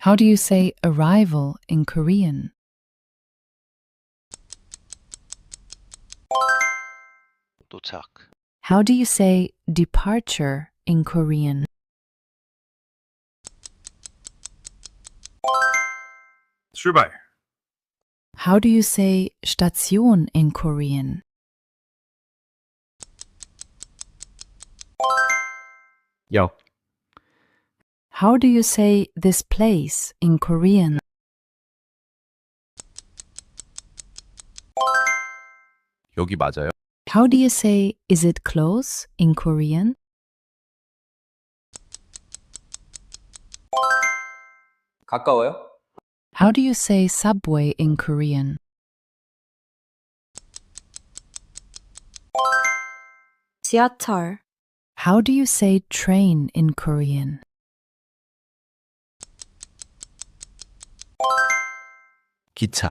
How do you say arrival in Korean? 도착, How do you say departure in Korean? 출발, How do you say Station in Korean? 역, How do you say this place in Korean? 여기 맞아요? How do you say is it close in Korean? 가까워요? How do you say subway in Korean? 지하철, How do you say train in Korean? 기차,